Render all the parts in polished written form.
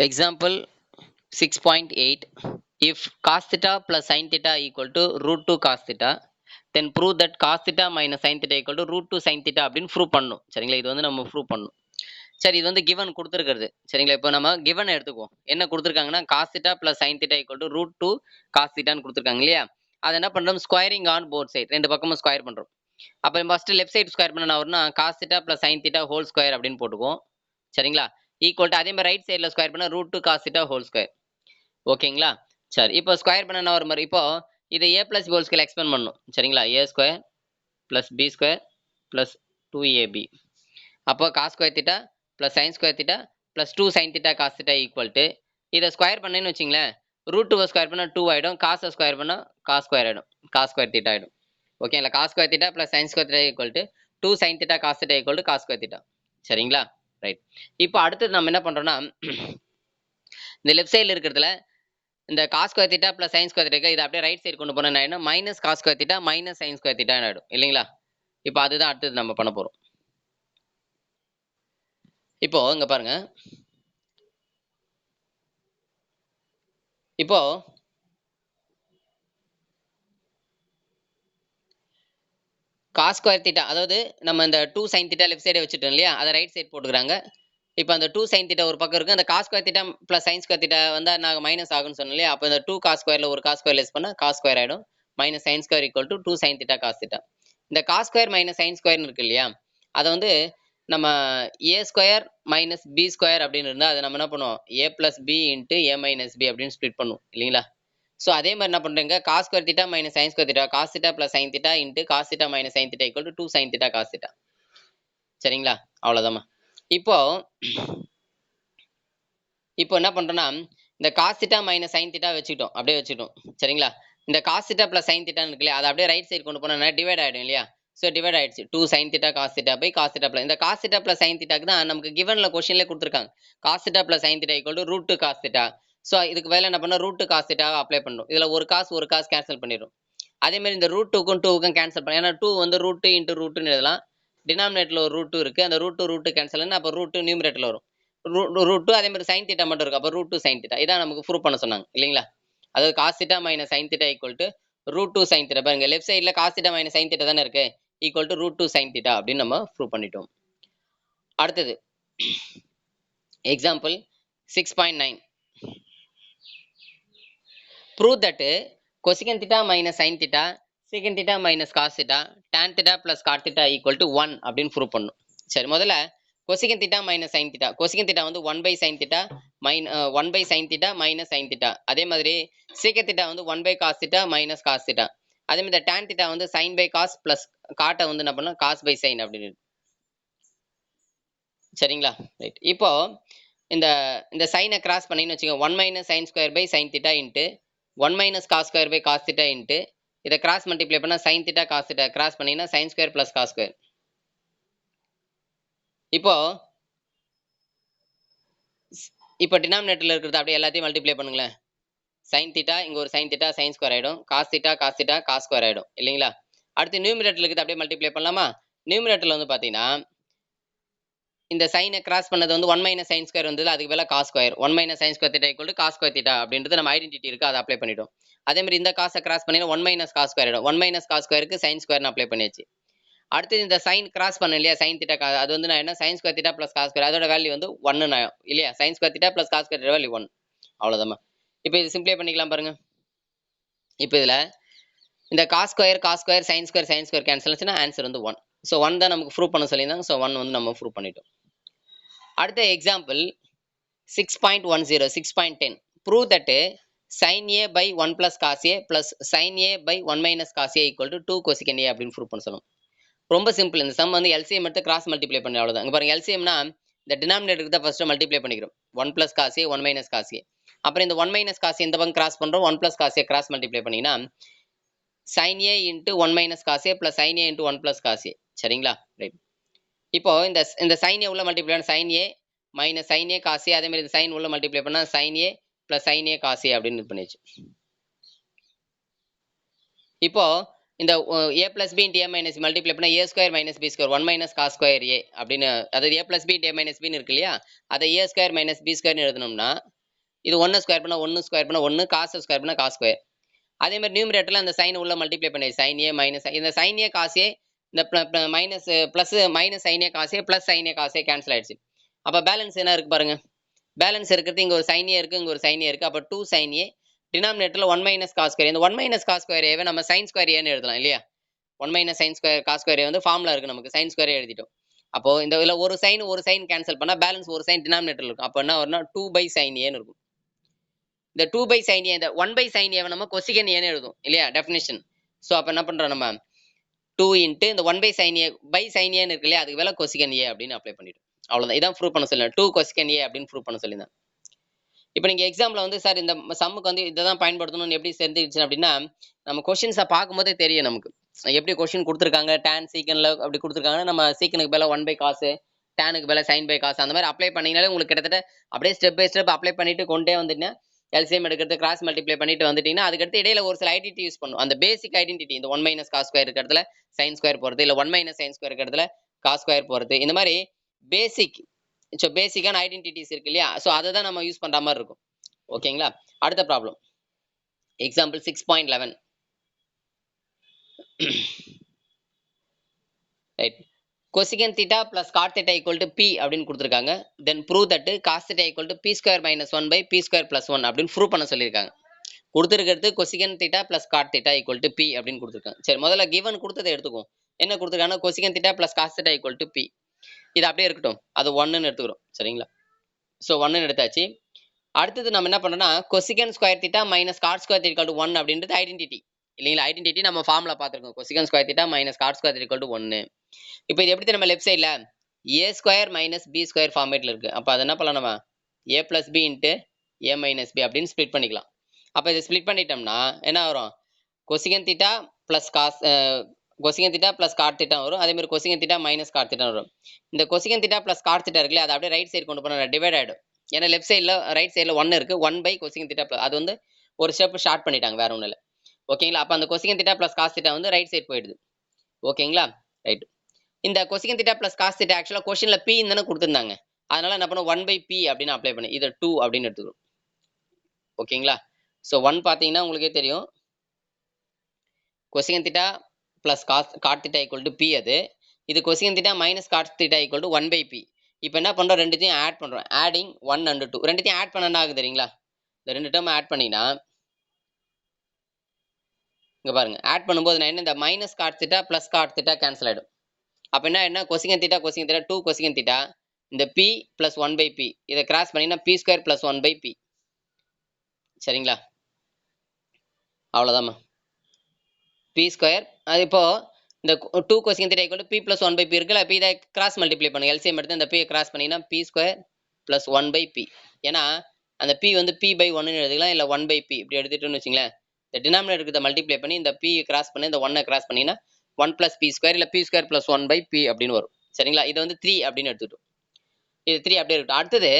Example 6.8. If cos theta plus sin theta equal to root 2 cos theta, then prove that cos theta minus sin theta equal to root 2 sin theta அப்படின்னு prove பண்ணணும். சரிங்களா, இது வந்து நம்ம prove பண்ணணும். சரி, இது வந்து கிவன் கொடுத்துருக்கிறது. சரிங்களா, இப்போ நம்ம கிவன் எடுத்துக்குவோம். என்ன கொடுத்துருக்காங்கன்னா cos theta plus sin theta equal to root 2 cos thetaன்னு கொடுத்துருக்காங்க இல்லையா. அதை என்ன பண்றோம், ஸ்கொயரிங் ஆன் போத் சைட், ரெண்டு பக்கமும் ஸ்கொயர் பண்றோம். அப்போ ஃபர்ஸ்ட் லெஃப்ட் சைடு ஸ்கொயர் பண்ண என்ன வரும்னா cos theta plus sin theta whole square அப்படின்னு போட்டுக்குவோம். சரிங்களா, ஈக்குவல் டு அதே மாதிரி ரைட் சைடில் ஸ்கொயர் பண்ணால் root two cos theta whole square. ஓகேங்களா, சரி இப்போ ஸ்கொயர் பண்ண என்ன வரும் மாதிரி இப்போ இதை A plus whole square expand பண்ணணும். சரிங்களா, A square plus B square plus 2ab. அப்போ cos square theta plus sign square theta plus 2 sign theta cos theta equal to இதை ஸ்கொயர் பண்ணேன்னு வச்சிங்களேன், ரூட் டூவை ஸ்கொயர் பண்ணால் 2 ஆகிடும், காசை ஸ்கொயர் பண்ணால் காஸ் ஸ்கொயர் ஆகிடும், காஸ் ஸ்கொயர் தீட்டா ஆகிடும். ஓகேங்களா, cos square theta plus sign square theta equal to 2 sign theta cos theta equal to cos square theta. சரிங்களா, ரைட். இப்போ அடுத்தது நம்ம என்ன பண்றோம்னா, இந்த லெஃப்ட் சைடில் இருக்கிறதுல இந்த cos square theta plus sign square theta இதை அப்படியே ரைட் சைடு கொண்டு போனா என்ன, minus cos square theta minus sign square theta ஆகிடும் இல்லைங்களா. இப்போ அதுதான் அடுத்தது நம்ம பண்ண போறோம். இப்போ இங்க பாருங்க, இப்போ காஸ் ஸ்கொயர் தீட்டா அதாவது நம்ம இந்த 2 சைன் தீட்டா லெஃப்ட் சைடே வச்சுட்டோம் இல்லையா, அதை ரைட் சைடு போட்டுக்கிறாங்க. இப்போ அந்த 2 சைன் தீட்டா ஒரு பக்கம் இருக்கு, அந்த cos square theta plus sign square theta வந்து நாங்கள் மைனஸ் ஆகும்னு சொன்னோம் இல்லையா. அப்போ இந்த 2 காஸ் ஸ்கொயர்ல ஒரு காஸ் ஸ்கொயர் லெஸ் பண்ணால் காஸ் ஸ்கொயர் ஆகிடும், minus sign square equal to 2 sign theta cos theta. இந்த காஸ் ஸ்கொயர் மைனஸ் சைன் ஸ்கொயர்னு இருக்கு இல்லையா, அதை வந்து நம்ம A square minus B square அப்படின்னு இருந்தால் அதை நம்ம என்ன பண்ணுவோம், A plus B into A minus B அப்படின்னு ஸ்ப்ளிட் பண்ணுவோம் இல்லைங்களா. ஸோ அதே மாதிரி என்ன பண்ணுறீங்க, cos square theta minus sign square theta cos theta plus sine theta into cos theta minus sign theta equal to 2 sign theta cos theta. சரிங்களா, அவ்வளோதாம்மா. இப்போ இப்போ என்ன பண்றோம்னா, இந்த cos theta minus sign theta வச்சுக்கிட்டோம், அப்படியே வச்சுக்கிட்டோம். சரிங்களா, இந்த காஸ் தீட்டா பிளஸ் சைன் தீட்டான்னு இருக்கு இல்லையா, அதை அப்படியே ரைட் சைடு கொண்டு போனா டிவைட் ஆகிடும் இல்லையா. ஸோ டிவைட் ஆயிடுச்சு, 2 sign theta cos theta by cos theta plus இந்த காஸ் தீட்டா பிளஸ் சைன் தீட்டாக்கு தான் நமக்கு கிவன்ல கொஸ்டின்ல கொடுத்துருக்காங்க, cos theta plus sine theta equal to root two cos theta. So இதுக்கு வேலை என்ன பண்ண, ரூட் டூ காஸ் தீட்டாவை அப்ளை பண்ணணும். இதுல ஒரு காஸ் கேன்சல் பண்ணிடும். அதே மாதிரி இந்த ரூட் டூக்கும் டூக்கும் கேன்சல் பண்ண, ஏன்னா 2 வந்து ரூட் டூ இன்ட்டு ரூட்னு எழுதலாம், டினாமினேட்டர்ல ஒரு ரூட் டூ இருக்கு, அந்த ரூட் டூ கேன்சல் பண்ணா அப்போ ரூட் டூ நியூமரேட்டர்ல வரும், ரூட் டூ அதே மாதிரி சைன் தீட்டா மட்டும் இருக்கு, அப்போ ரூட் டூ சைன் தீட்டா. இதான் நமக்கு ப்ரூவ் பண்ண சொன்னாங்க இல்லைங்களா. அதாவது cos theta minus sign theta equal to root two sin theta. பாருங்க லெஃப்ட் சைடில் cos theta minus sign theta தானே இருக்கு, equal to root two sin theta அப்படின்னு நம்ம ப்ரூவ் பண்ணிட்டோம். அடுத்தது example 6.9. Prove that cosecant theta minus sign theta secant theta minus cos theta tan theta plus cot theta equal to 1 அப்படின்னு prove பண்ணும். சரி, முதல்ல cosecant theta minus sign theta, cosecant theta வந்து 1 by sign theta 1 by sign theta minus sign theta. அதே மாதிரி secant theta வந்து 1 by cos theta minus cos theta. அதே மாதிரி டான் தீட்டா வந்து சைன் பை காஸ் பிளஸ் காட்டை வந்து என்ன பண்ணலாம், காஸ் பை சைன் அப்படின்னு. சரிங்களா, ரைட். இப்போ இந்த இந்த சைனை கிராஸ் பண்ணின்னு வச்சுக்கோங்க, 1 minus sign square by sign theta into 1 minus cos square by cos theta into இதை கிராஸ் மல்டிப்ளை பண்ணால் sin theta cos theta, cross பண்ணிங்கன்னா sin square plus cos square. இப்போ டினாமினேட்டர்ல இருக்கிறது அப்படியே எல்லாத்தையும் மல்டிப்ளை பண்ணுங்களேன். சைன் தீட்டா இங்க ஒரு சைன் தீட்டா சைன் ஸ்கொயர் ஆயிடும், காஸ் தீட்டா காஸ் ஸ்கொயர் ஆயிடும் இல்லைங்களா. அடுத்து நியூமரேட்டர்ல இருக்கிறது அப்படியே மல்டிப்ளை பண்ணலாமா. நியூமரேட்டர்ல வந்து பாத்தீங்கன்னா இந்த சைனை கிராஸ் பண்ணது வந்து 1 மைனஸ் சைன் ஸ்கொயர் வந்தது, அதுக்கு மேல cos square 1 minus sign square theta equal to cos square theta அப்படின்றது நம்ம ஐடென்டிட்டி இருக்கு, அதை அப்ளை பண்ணிட்டோம். அதே மாதிரி இந்த காசை கிராஸ் பண்ணி 1 மைனஸ் காஸ் ஸ்கொயர் ஆயிடும், 1 மைனஸ் காஸ் ஸ்கொயருக்கு சைன் ஸ்கொயர்னு அப்ளை பண்ணியாச்சு. அடுத்து இந்த சைன் கிராஸ் பண்ண இல்லையா சைன் தீட்டா, அது வந்து நான் என்ன sine square theta plus cos square, அதோட வேல்யூ வந்து 1 இல்லையா, sine square theta plus cos square value 1. அவ்வளவுதான். இப்போ இது சிம்பிளை பண்ணிக்கலாம் பாருங்க. இப்போ இதுல இந்த cos square sine square cancel ஆச்சுன்னா ஆன்சர் வந்து 1. ஸோ 1 தான் நமக்கு ப்ரூவ் பண்ண சொல்லியிருந்தாங்க, ஸோ 1 வந்து நம்ம ப்ரூவ் பண்ணிட்டோம். அடுத்த example 6.10 6.10. Prove that sin a by 1 plus cos a plus sin a by 1 minus cos a equal to 2 cosecant a அப்படின்னு ப்ரூவ் பண்ண சொல்லணும். ரொம்ப சிம்பிள். இந்த சம் வந்து எல்சிஎம் எடுத்து கிராஸ் மல்டிப்ளை பண்ணி அவ்வளவுதான். இங்க பாருங்க எல்சிஎம்னா இந்த டினாமினேட்டருக்கு தான் ஃபர்ஸ்ட் மல்டிப்ளை பண்ணிக்கிறோம், 1 plus cos a 1 minus cos a. அப்புறம் இந்த 1 minus cos a இந்த பக்கம் கிராஸ் பண்றோம், 1 plus cos a cross multiply பண்ணீங்கன்னா sin a into 1 minus cos a plus sin a into 1 plus cos a. சரிங்களா, ரைட். இப்போ இந்த sin a உள்ள மல்டிப்ளை பண்ணா sin a minus sin a cos a, அதே மாதிரி இந்த sin உள்ள மல்டிப்ளை பண்ணா sin a plus sin a cos a அப்படின்னு பண்ணியாச்சு. இப்போ இந்த a plus b into a minus multiply பண்ணா a square minus b square 1 minus cos square a அப்படின்னு, அதாவது a plus b into a minus b இருக்கு இல்லையா, அதை a ஸ்கொயர் மைனஸ் b ஸ்கொயர்னு எழுதணும்னா இது 1 ஸ்கொயர் பண்ணா 1 ஸ்கொயர் பண்ணா 1 காஸ் ஸ்கொயர் பண்ணா காஸ் ஸ்கொயர். அதே மாதிரி நியூமரேட்டர்ல அந்த சைன் உள்ள மல்டிப்ளை பண்ணி sin a மைனஸ் இந்த sin a cos a இந்த minus plus minus sin a cos a plus sin a cos a cancel ஆயிடுச்சு. அப்ப பேலன்ஸ் என்ன இருக்கு பாருங்க. பேலன்ஸ் இருக்கிறது இங்க ஒரு sin a இருக்கு, இங்க ஒரு sin a இருக்கு. அப்ப 2 sin a டினாமினேட்டர்ல 1 minus cos square. இந்த 1 மைனஸ் cos ஸ்கொயரேவே நம்ம sin ஸ்கொயர் ஏன்னு எழுதலாம் இல்லையா? 1 minus sin square cos square வந்து ஃபார்முலா இருக்கு நமக்கு. sin ஸ்கொயரே எழுதிட்டோம். அப்போ இந்த இதுல ஒரு sin கேன்சல் பண்ணா பேலன்ஸ் ஒரு sin டினாமினேட்டர்ல இருக்கும். அப்ப என்ன வரும்னா 2 by sin a ன்னு இருக்கும். இந்த 2 by sin a இந்த 1 by sin a நம்ம கொசிகன் a ன்னு எழுதும் இல்லையா டெஃபினிஷன். சோ அப்ப என்ன பண்றோம் நம்ம 2 இன்டு இந்த 1 by sin a by sin a ன்னு இருக்கு இல்லையா அதுக்கு வேலை கொசிகன் a அப்படின்னு அப்ளை பண்ணிட்டோம். அவ்வளவுதான். இதான் ப்ரூவ் பண்ண சொல்லிருந்தேன். 2 கொசிகன் a அப்படின்னு ப்ரூவ் பண்ண சொல்லிருந்தேன். இப்போ நீங்க எக்ஸாம்ல வந்து சார் இந்த சம்முக்கு வந்து இதை தான் பயன்படுத்தணும்னு எப்படி தெரிஞ்சிருச்சு அப்படின்னா நம்ம கொஸ்டின்ஸை பார்க்கும்போதே தெரியும் நமக்கு எப்படி கொஸ்டின் கொடுத்துருக்காங்க. tan சீக்கன்ல அப்படி கொடுத்துருக்காங்கன்னா நம்ம சீக்கனுக்கு பேல 1 by cos டேனுக்கு பேல sin by cos அந்த மாதிரி அப்ளை பண்ணீங்கனாலே உங்களுக்கு கிட்டத்தட்ட அப்படியே ஸ்டெப் பை ஸ்டெப் அப்ளை பண்ணிட்டு கொண்டே வந்துட்டீங்கன்னா எல்சிஎம் எடுக்கிறது கிராஸ் மல்டிப்ளை பண்ணிட்டு வந்துட்டீங்கன்னா அதுக்கடுத்து இடையில ஒரு சில ஐடென்டிட்டி யூஸ் பண்ணும். அந்த பேசிக் ஐடென்டிட்டி இந்த 1 மைனஸ் காஸ் ஸ்கொயர் இருக்கிறதுல sin ஸ்கொயர் போறது இல்ல 1 மைனஸ் sin ஸ்கொயர் இருக்கிறதுல காஸ் ஸ்கொயர் போறது இந்த மாதிரி பேசிக்கான ஐடென்டிட்டிஸ் இருக்கு இல்லையா. ஸோ அதை தான் நம்ம யூஸ் பண்ற மாதிரி இருக்கும். ஓகேங்களா. அடுத்த problem example 6.11 right. cosecant theta plus cot theta equal to p அப்படின்னு கொடுத்துருக்காங்க. then prove that cos theta equal to p square minus 1 by p square plus 1 அப்படின்னு ப்ரூவ் பண்ண சொல்லியிருக்காங்க. கொடுத்துருக்கிறது cosecant theta plus cot theta equal to p அப்படின்னு கொடுத்துருக்காங்க. சரி முதல்ல given கொடுத்ததை எடுத்துக்கும். என்ன கொடுத்துருக்காங்கன்னா cosecant theta plus cos theta equal to p. இது அப்படியே இருக்கட்டும். அது 1ன்னு எடுத்துக்கிறோம். சரிங்களா. ஸோ 1ன்னு எடுத்தாச்சு. அடுத்தது நம்ம என்ன பண்றோம்னா cosecant square theta minus cot square theta equal to 1 அப்படின்றது ஐடென்டிட்டி இல்லைங்களா. ஐடென்டிட்டி நம்ம ஃபார்முலா பார்த்துருக்கோம். cosecant square theta minus cot square theta equal to 1. இப்போ இது எப்படி நம்ம லெஃப்ட் சைடில் A square minus B square ஃபார்மேட்டில் இருக்கு. அப்போ அது என்ன பண்ணலாம் நம்ம A plus B into A minus B அப்படின்னு ஸ்ப்ளிட் பண்ணிக்கலாம். அப்போ இதை ஸ்ப்ளிட் பண்ணிட்டோம்னா என்ன வரும் cosecant theta plus cos cosecant theta plus cot theta வரும். அதே மாதிரி cosecant theta minus cot theta வரும். இந்த cosecant theta plus cot theta இருக்குல்ல அதை அப்படியே ரைட் சைடு கொண்டு போனால் டிவைட் ஆகிடும். ஏன்னா லெஃப்ட் சைடில் ரைட் சைடில் 1 இருக்கு. 1 பை cosecant தீட்டா அது வந்து ஒரு ஸ்டெப் ஷார்ட் பண்ணிட்டாங்க வேற ஒன்றும் இல்லை. ஓகேங்களா. அப்போ அந்த cosecant theta plus cos theta வந்து ரைட் சைடு போயிடுது. ஓகேங்களா. ரைட். இந்த cosecant theta plus cos theta ஆக்சுவலாக கொஸ்டின்ல பி தானே கொடுத்துருந்தாங்க. அதனால என்ன பண்ணும் 1 பை பி அப்படின்னு அப்ளை பண்ணி இதை 2 அப்படின்னு எடுத்துக்கிறோம். ஓகேங்களா. ஸோ 1 பார்த்தீங்கன்னா உங்களுக்கே தெரியும் cosecant theta plus cot theta equal to p. அது இது cosecant theta minus cot theta equal to 1 by p. இப்போ என்ன பண்ணுறோம் ரெண்டுத்தையும் ஆட் பண்ணுறோம். ஆடிங் 1 and 2 ரெண்டுத்தையும் ஆட் பண்ண என்ன ஆகுது தெரியுங்களா. இந்த ரெண்டு டேர்ம் ஆட் பண்ணினா இங்கே பாருங்க ஆட் பண்ணும்போது நான் என்ன இந்த minus cot theta plus cot theta cancel ஆகிடும். அப்போ என்ன cosecant தீட்டா 2 cosecant தீட்டா இந்த p பிளஸ் 1 பை பி இதை கிராஸ் பண்ணினா p square plus 1 by p. சரிங்களா. அவ்வளோதாம்மா பி ஸ்கொயர். அது இப்போ இந்த 2 cosecant theta equal to p plus 1 by p இருக்குல்ல. இப்போ இதை கிராஸ் மல்டிப்ளை பண்ணுங்க. எல்சிஎம் எடுத்து இந்த பி கிராஸ் பண்ணிங்கன்னா p square plus 1 by p. ஏன்னா அந்த பி வந்து பி பை 1ன்னு எழுதிக்கலாம் இல்லை 1 பை பி இப்படி எடுத்துட்டோம்னு வச்சுங்களேன். இந்த டினாமினேட்டர் இருக்கிறத மல்டிப்ளை பண்ணி இந்த பி கிராஸ் பண்ணி இந்த 1 கிராஸ் பண்ணிங்கன்னா 1 பிளஸ் பி ஸ்கொயர் இல்லை p square plus 1 by p அப்படின்னு வரும். சரிங்களா. இது வந்து 3 அப்படின்னு எடுத்துட்டோம். இது 3 அப்படியே இருக்கட்டும். அடுத்தது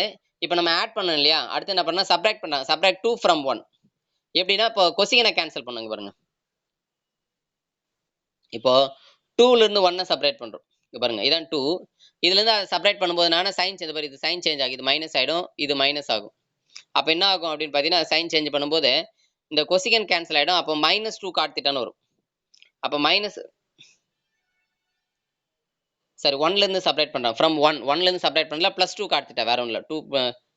இப்போ நம்ம ஆட் பண்ணோம் இல்லையா. அடுத்து என்ன பண்ணா சப்ராக்ட் பண்ணலாம். சப்ராக்ட் 2 from 1 எப்படின்னா இப்போ கொசிகனை கேன்சல் பண்ணுங்க பாருங்க. இப்போ 2ல இருந்து 1 செப்பரேட் பண்றோம். இங்க பாருங்க இதான் 2. இதுல இருந்து அதை செப்பரேட் பண்ணும்போது நானே சைன் சேஞ்ச் பாரு. இது சைன் சேஞ்ச் ஆகும். இது மைனஸ் ஆயிடும். இது மைனஸ் ஆகும். அப்ப என்ன ஆகும் அப்படின்னு பாத்தீங்கன்னா சைன் சேஞ்ச் பண்ணும்போது இந்த கொசிகன் கேன்சல் ஆயிடும். அப்போ -2 காட் தீட்டான்னு வரும். அப்ப மைனஸ் சரி 1ல இருந்து செப்பரேட் பண்றோம். ஃப்ரம் 1ல இருந்து செப்பரேட் பண்ணல +2 காட் தீட்டா வேற ஒண்ணும் இல்ல. 2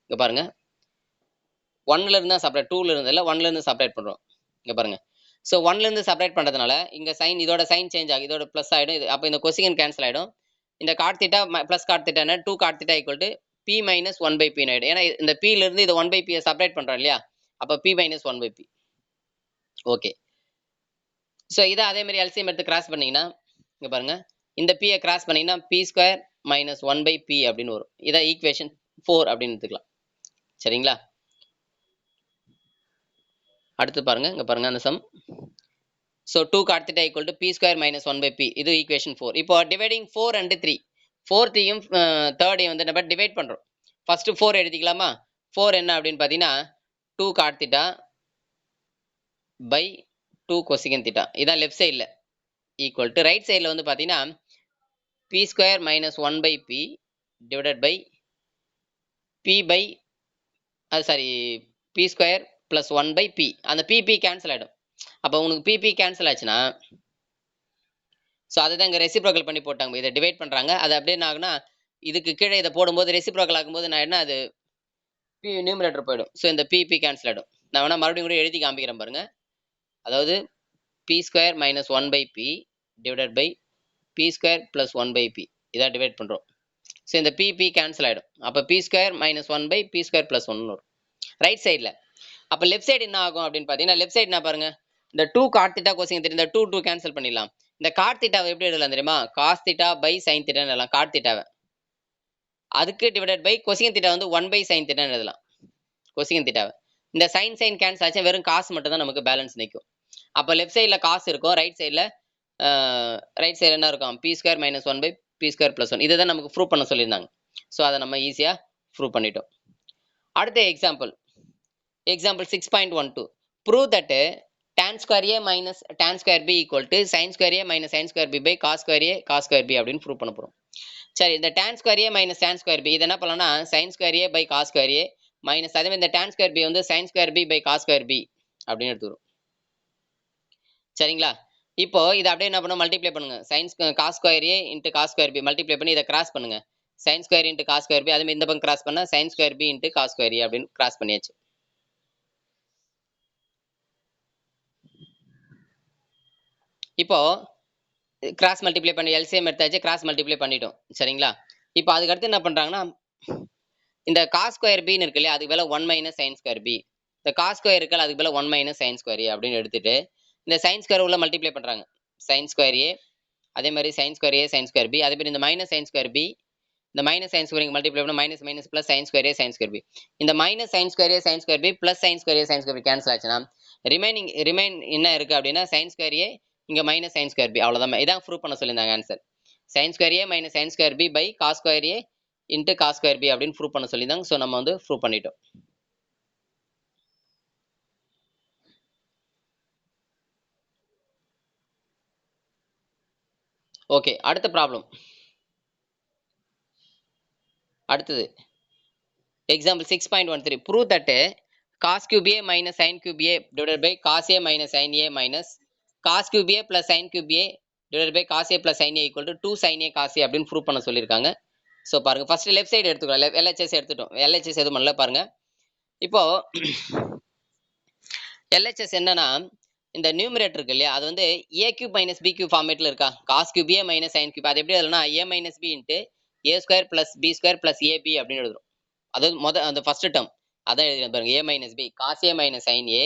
இங்க பாருங்க 1ல இருந்து தான் செப்பரேட் 2ல இருந்து இல்ல 1ல இருந்து செப்பரேட் பண்றோம். இங்க பாருங்க. ஸோ 1ல இருந்து செப்பரேட் பண்றதுனால இங்க சைன் இதோட சைன் சேஞ்ச் ஆகும். இதோட பிளஸ் ஆயிடும். இது அப்போ இந்த கொசிகன் கேன்சல் ஆயிடும். இந்த cot theta plus cot theta 2 cot theta equal to p minus 1 by p ஆயிடும். ஏன்னா இந்த பில இருந்து இது 1 பை பி செப்பரேட் பண்றோம் இல்லையா. அப்போ p minus 1 by p. Okay. So இதை அதே மாதிரி எல்சிஎம் எடுத்து கிராஸ் பண்ணீங்கன்னா இங்க பாருங்க இந்த பியை கிராஸ் பண்ணீங்கன்னா p square minus 1 by p அப்படின்னு வரும். இதான் ஈக்குவேஷன் 4 அப்படின்னு எடுத்துக்கலாம். சரிங்களா. அடுத்து பாருங்க இங்க பாருங்க அந்த sum. So 2 cot theta equal to p square minus 1 by p. இது ஈக்குவேஷன் 4. இப்போ டிவைடிங் 4 and 3 4த்தையும் 3டையும் வந்து நம்ம டிவைட் பண்றோம். ஃபர்ஸ்ட் 4 எழுதிக்கலாமா. 4 என்ன அப்படின்னு பார்த்தீங்கன்னா 2 cot theta by 2 cosecant theta. இதான் லெஃப்ட் சைடில் ஈக்குவல் டு ரைட் சைடில் வந்து பார்த்தீங்கன்னா P square minus 1 by B divided by P by அது sorry P square plus 1 by P. அந்த பி கேன்சல் ஆகிடும். அப்போ உனக்கு பி கேன்சல் ஆச்சுன்னா ஸோ அதை தான் இங்கே ரெசிப்ரோக்கல் பண்ணி போட்டாங்க. இதை டிவைட் பண்ணுறாங்க. அது அப்படியே என்ன ஆகுனா இதுக்கு கீழே இதை போடும்போது ரெசிப்ரோக்கல் ஆகும்போது நான் என்ன அது நியூமரேட்டர் போயிடும். ஸோ இந்த பி கேன்சல் ஆகிடும். நான் வேணா மறுபடியும் கூட எழுதி காமிக்கிறேன் பாருங்க. அதாவது p square minus 1 by B divided by p square plus 1 by p இதான் டிவைட் பண்ணுறோம். ஸோ இந்த பி கேன்சல் ஆகிடும். அப்போ p square minus 1 by p square plus 1 வரும் ரைட் சைடில். அப்போ லெஃப்ட் சைடு என்ன ஆகும் அப்படின்னு பார்த்தீங்கன்னா லெஃப்ட் சைடு என்ன பாருங்க, இந்த 2 காட் தீட்டா கொசின் தெரியும். இந்த 2 கேன்சல் பண்ணிடலாம். இந்த காட் தீட்டாவை எப்படி எழுதலாம் தெரியுமா? காஸ் தீட்டா பை சைன் தீட்டான்னு எழுதலாம். காட் தீட்டாவை அதுக்கு டிவைடட் பை கொசின் தீட்டா வந்து 1 பை சைன் தீட்டான்னு எழுதலாம். கொசின் தீட்டாவை இந்த சைன் கேன்சல் ஆச்சு, வெறும் காசு மட்டும் தான் நமக்கு பேலன்ஸ் நிற்கும். அப்போ லெஃப்ட் சைடில் காசு இருக்கும், ரைட் சைடில் என்ன இருக்கும்? P square minus 1 by p square plus 1. இதை தான் நமக்கு ப்ரூவ் பண்ண சொல்லியிருந்தாங்க. ஸோ அதை நம்ம ஈஸியாக ப்ரூவ் பண்ணிட்டோம். அடுத்த example 6.12 prove that tan square a minus tan square b equal to sin square a minus sin square b by cos square a cos square b அப்படின்னு ப்ரூவ் பண்ண போகிறோம். சரி, இந்த tan square a minus tan square b இதை என்ன பண்ணலாம்னா sin square a by cos square a minus அதே மாதிரி இந்த tan square b வந்து sin square b by cos square b அப்படின்னு எடுத்துக்கிறோம். சரிங்களா? இப்போ இதை அப்படியே என்ன பண்ணும், மல்டிப்ளை பண்ணுங்க. cos square a into cos square b multiply பண்ணி இதை கிராஸ் பண்ணுங்க. sin square into cos square b அதே மாதிரி இந்த பக்கம் கிராஸ் பண்ணா sin square b into cos square a அப்படின்னு கிராஸ் பண்ணியாச்சு. இப்போ கிராஸ் மல்டிப்ளை பண்ணி எல்சிஎம் எடுத்தாச்சு, கிராஸ் மல்டிப்ளை பண்ணிட்டோம். சரிங்களா? இப்போ அதுக்கு அடுத்து என்ன பண்றாங்கன்னா இந்த cos square b இருக்கு இல்லையா, அதுக்கு பதிலா 1 minus sin square b, இந்த cos square இருக்குல்ல அதுக்கு பதிலா 1 minus sin square a அப்படின்னு எடுத்துட்டு இந்த sin square உள்ள மல்டிப்ளை பண்றாங்க. sin square a அதே மாதிரி sin square a sin square b அதே மாதிரி இந்த மைனஸ் sin square b இந்த மைனஸ் sin square மல்டிப்ளை பண்ணா minus minus plus sin square a sin square b. இந்த minus sin square a sin square b plus sin square a sin square b cancel ஆச்சுன்னா remain என்ன இருக்கு அப்படின்னா sin square a இங்க minus sin square b அவ்வளவுதான். இதான் prove பண்ண சொல்லியிருந்தாங்க answer. sin square a minus sin square b by cos square a into cos square b அப்படின்னு ப்ரூவ் பண்ண சொல்லியிருந்தாங்க. ஸோ நம்ம வந்து ப்ரூவ் பண்ணிட்டோம். ஓகே, அடுத்த ப்ராப்ளம். அடுத்தது example 6.13 prove that cos cube a minus sin cube a divided by cos a minus sin a minus cos cube a plus sin cube a divided by cos a plus sin a equal to 2 sin a cos a அப்படின்னு prove பண்ண சொல்லியிருக்காங்க. So பாருங்க, first left side எடுத்துக்கலாம். LHS எடுத்துட்டோம். LHS எதுவும் பண்ணல பாருங்க. இப்போ எல்ஹெச்எஸ் என்னன்னா இந்த நியூமரேட்டர் இருக்கு இல்லையா, அது வந்து a cube minus b cube ஃபார்மேட்ல இருக்கா. cos cube a minus sin cube அது எப்படி எழுதலாம், a minus b into a square plus b square plus ab அப்படின்னு எழுதுறோம். அதாவது அந்த ஃபர்ஸ்ட் டேர்ம் அதான் எழுதுறேன் பாருங்க. a minus b cos a minus sin a,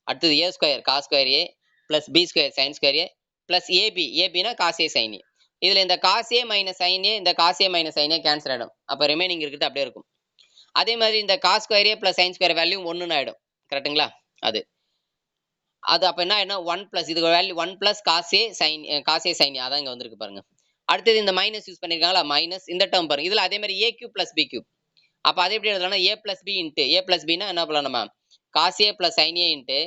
அடுத்தது a square cos square a plus b square sin square a plus ab னா cos a sin a. இதுல இந்த cos a minus sin a இந்த cos a minus sin a cancel ஆயிடும். அப்ப remaining இருக்கிறது அப்படியே இருக்கும். அதே மாதிரி இந்த cos square a plus sin square value 1 ஆயிடும். கரெக்ட்டுங்களா? அது அப்ப என்ன ஆயிடும், 1 plus இதுக்கு value 1 plus cos a sin a அதான் இங்க வந்திருக்கு பாருங்க. அடுத்தது இந்த மைனஸ் யூஸ் பண்ணிருக்காங்களா, மைனஸ் இந்த டேர்ம் பாருங்க. இதுல அதே மாதிரி a cube plus b cube. அப்ப அது எப்படி எழுதலாம்னா a plus b into a plus b னா என்ன பண்ணலாம் நம்ம cos a plus sin a into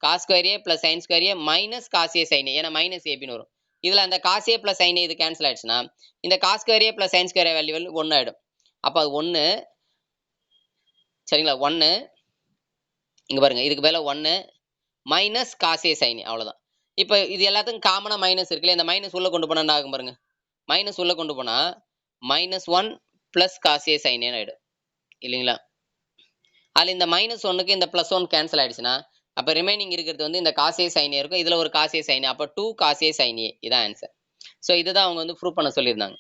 cos square a plus sin square a minus cos a sin a, ஏன்னா மைனஸ் ab ன்னு வரும். இதுல அந்த cos a plus sin a இது கேன்சல் ஆயிடுச்சுன்னா இந்த cos square a plus sin square a value 1 ஆயிடும். அப்ப அது 1 சரிங்களா, 1 இங்க பாருங்க, இதுக்கு பதிலா 1 minus cos a sin a அவ்வளவுதான். இப்ப இது எல்லாத்துக்கும் காமனா மைனஸ் இருக்குல்ல, இந்த மைனஸ் உள்ள கொண்டு போனா என்ன ஆகும் பாருங்க. மைனஸ் உள்ள கொண்டு போனா -1 plus cos a sin a ஆயிடும் இல்லைங்களா. அதுல இந்த -1க்கு இந்த +1 கேன்சல் ஆயிடுச்சுன்னா அப்ப ரிமைனிங் இருக்கிறது வந்து இந்த cos a sin a இருக்கும். இதுல ஒரு cos a sin a, அப்ப 2 cos a sin a இதான் ஆன்சர். சோ இதுதான் அவங்க வந்து ப்ரூவ் பண்ண சொல்லியிருந்தாங்க.